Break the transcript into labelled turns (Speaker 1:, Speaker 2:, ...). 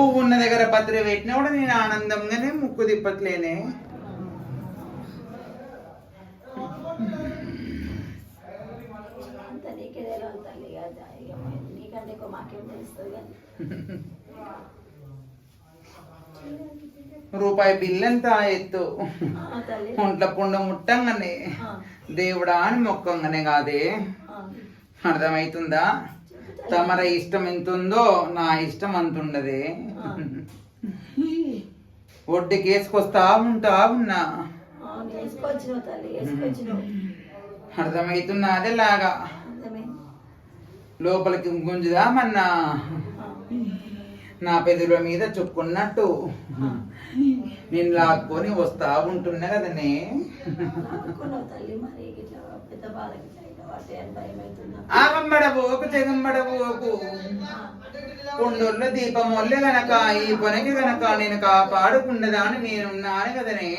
Speaker 1: పువ్వు ఉన్న దగ్గర పత్రి పెట్టినా కూడా నేను ఆనందంగానే ముక్కు తిప్పట్లేనే. రూపాయి బిల్లు ఎంత ఎత్తు ఒంట్ల పుండ ముట్టంగానే దేవుడా అని మొక్కంగానే కాదే. అర్థమవుతుందా? తమర ఇష్టం ఎంత ఉందో నా ఇష్టం అంత ఉండదే. ఒడ్డుకి వేసుకొస్తా ఉన్నా. అర్థమవుతున్నా? అదే లాగా లోపలికి గుంజుదామన్నా నా పెదవుల మీద చుక్కున్నట్టు నేను లాక్కొని వస్తా ఉంటున్నా కదనే. ఆగంబడబోకు తెగంబడబోకు. కొండోళ్ళ దీపం వల్లే గనక ఈ పనికి గనక నేను కాపాడుకున్నదాన్ని నేనున్నాను కదనే.